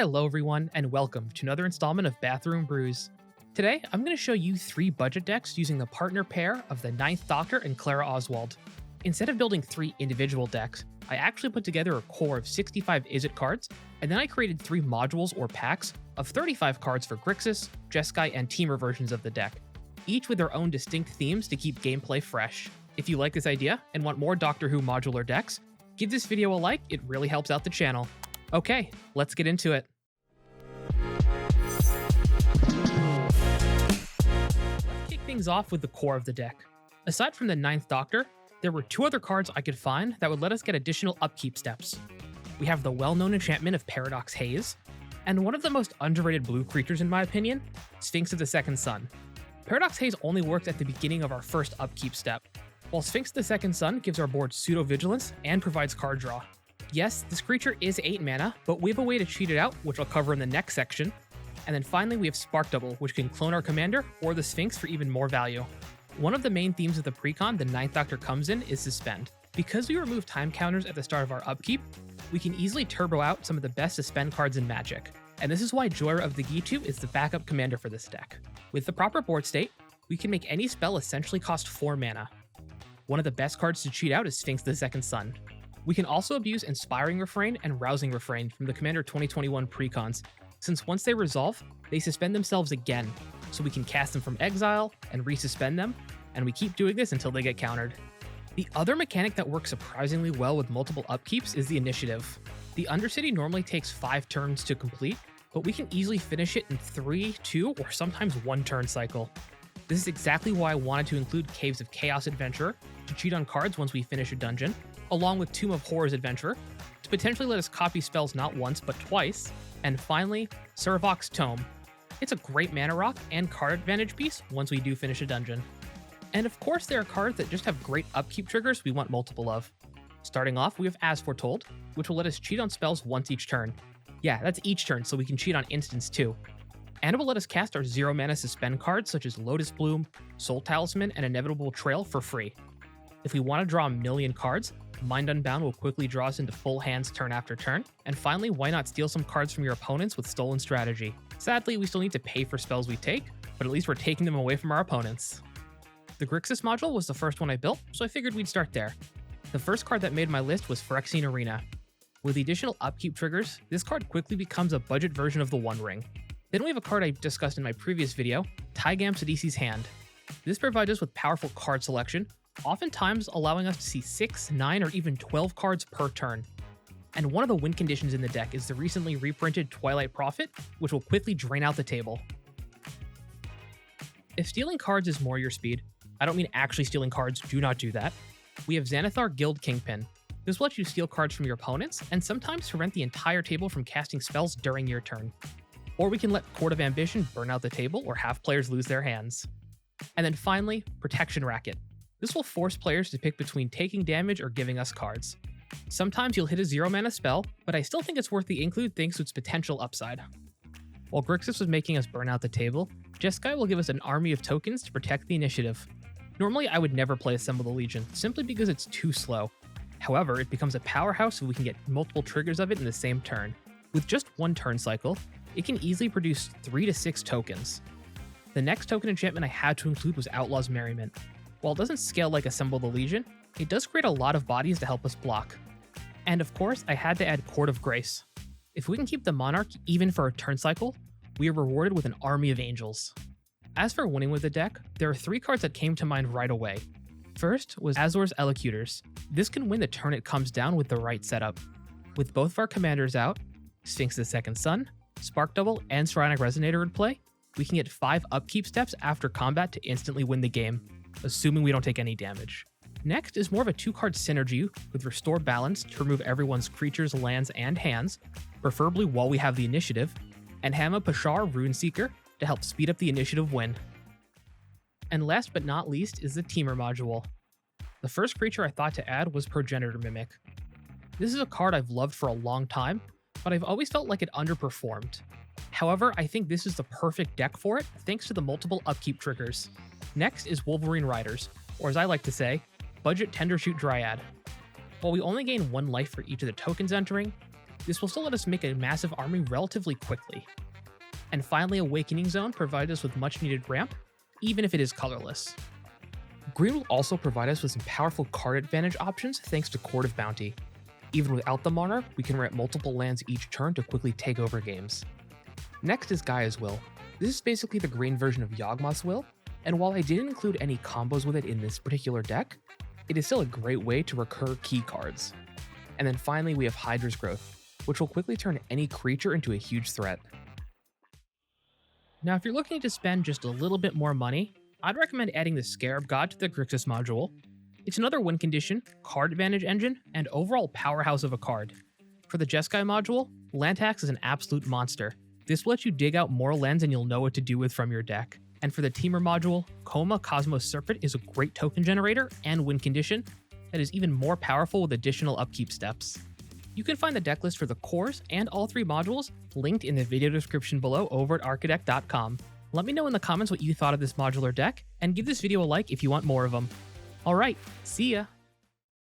Hello everyone, and welcome to another installment of Bathroom Brews. Today, I'm going to show you 3 budget decks using the partner pair of the Ninth Doctor and Clara Oswald. Instead of building 3 individual decks, I actually put together a core of 65 Izzet cards, and then I created 3 modules or packs of 35 cards for Grixis, Jeskai, and Temur versions of the deck, each with their own distinct themes to keep gameplay fresh. If you like this idea and want more Doctor Who modular decks, give this video a like, it really helps out the channel. Okay, let's get into it. Let's kick things off with the core of the deck. Aside from the Ninth Doctor, there were 2 other cards I could find that would let us get additional upkeep steps. We have the well-known enchantment of Paradox Haze, and one of the most underrated blue creatures in my opinion, Sphinx of the Second Sun. Paradox Haze only works at the beginning of our first upkeep step, while Sphinx of the Second Sun gives our board pseudo-vigilance and provides card draw. Yes, this creature is 8 mana, but we have a way to cheat it out, which I'll cover in the next section. And then finally we have Spark Double, which can clone our commander or the Sphinx for even more value. One of the main themes of the precon the Ninth Doctor comes in is Suspend. Because we remove time counters at the start of our upkeep, we can easily turbo out some of the best Suspend cards in Magic. And this is why Joyer of the Gitu is the backup commander for this deck. With the proper board state, we can make any spell essentially cost 4 mana. One of the best cards to cheat out is Sphinx of the Second Sun. We can also abuse Inspiring Refrain and Rousing Refrain from the Commander 2021 precons, since once they resolve, they suspend themselves again, so we can cast them from exile and resuspend them, and we keep doing this until they get countered. The other mechanic that works surprisingly well with multiple upkeeps is the initiative. The Undercity normally takes 5 turns to complete, but we can easily finish it in 3, 2, or sometimes 1 turn cycle. This is exactly why I wanted to include Caves of Chaos Adventurer to cheat on cards once we finish a dungeon, along with Tomb of Horrors Adventurer, to potentially let us copy spells not once but twice, and finally, Servok's Tome. It's a great mana rock and card advantage piece once we do finish a dungeon. And of course there are cards that just have great upkeep triggers we want multiple of. Starting off, we have As Foretold, which will let us cheat on spells once each turn. Yeah, that's each turn, so we can cheat on instants too. And it will let us cast our 0 mana suspend cards such as Lotus Bloom, Soul Talisman, and Inevitable Trail for free. If we want to draw a million cards, Mind Unbound will quickly draw us into full hands turn after turn. And finally, why not steal some cards from your opponents with Stolen Strategy? Sadly, we still need to pay for spells we take, but at least we're taking them away from our opponents. The Grixis module was the first one I built, so I figured we'd start there. The first card that made my list was Phyrexian Arena. With the additional upkeep triggers, this card quickly becomes a budget version of the One Ring. Then we have a card I discussed in my previous video, Taigam Sidisi's Hand. This provides us with powerful card selection, oftentimes allowing us to see 6, 9, or even 12 cards per turn. And one of the win conditions in the deck is the recently reprinted Twilight Prophet, which will quickly drain out the table. If stealing cards is more your speed, I don't mean actually stealing cards, do not do that, we have Xanathar Guild Kingpin. This will let you steal cards from your opponents, and sometimes prevent the entire table from casting spells during your turn. Or we can let Court of Ambition burn out the table or have players lose their hands. And then finally, Protection Racket. This will force players to pick between taking damage or giving us cards. Sometimes you'll hit a 0 mana spell, but I still think it's worth the include thanks to its potential upside. While Grixis was making us burn out the table, Jeskai will give us an army of tokens to protect the initiative. Normally I would never play Assemble the Legion, simply because it's too slow. However, it becomes a powerhouse if we can get multiple triggers of it in the same turn. With just 1 turn cycle, it can easily produce 3 to 6 tokens. The next token enchantment I had to include was Outlaw's Merriment. While it doesn't scale like Assemble the Legion, it does create a lot of bodies to help us block. And of course, I had to add Court of Grace. If we can keep the Monarch even for a turn cycle, we are rewarded with an army of angels. As for winning with the deck, there are 3 cards that came to mind right away. First was Azor's Elocutors. This can win the turn it comes down with the right setup. With both of our commanders out, Sphinx of the Second Sun, Spark Double, and Psionic Resonator in play, we can get 5 upkeep steps after combat to instantly win the game, assuming we don't take any damage. Next is more of a 2-card synergy with Restore Balance to remove everyone's creatures, lands, and hands, preferably while we have the initiative, and Hama Pashar Runeseeker to help speed up the initiative win. And last but not least is the Temur module. The first creature I thought to add was Progenitor Mimic. This is a card I've loved for a long time, but I've always felt like it underperformed. However, I think this is the perfect deck for it, thanks to the multiple upkeep triggers. Next is Wolverine Riders, or as I like to say, Budget Tendershoot Dryad. While we only gain 1 life for each of the tokens entering, This will still let us make a massive army relatively quickly. And finally, Awakening Zone provides us with much needed ramp, even if it is colorless. Green will also provide us with some powerful card advantage options thanks to Court of Bounty. Even without the Monarch, we can ramp multiple lands each turn to quickly take over games. Next is Gaia's Will. This is basically the green version of Yawgmoth's Will, and while I didn't include any combos with it in this particular deck, it is still a great way to recur key cards. And then finally we have Hydra's Growth, which will quickly turn any creature into a huge threat. Now if you're looking to spend just a little bit more money, I'd recommend adding the Scarab God to the Grixis module. It's another win condition, card advantage engine, and overall powerhouse of a card. For the Jeskai module, land tax is an absolute monster. This will let you dig out more lands than you'll know what to do with from your deck. And for the Teamer module, Koma Cosmos Serpent is a great token generator and win condition that is even more powerful with additional upkeep steps. You can find the deck list for the cores and all 3 modules linked in the video description below over at architect.com. Let me know in the comments what you thought of this modular deck, and give this video a like if you want more of them. Alright, see ya!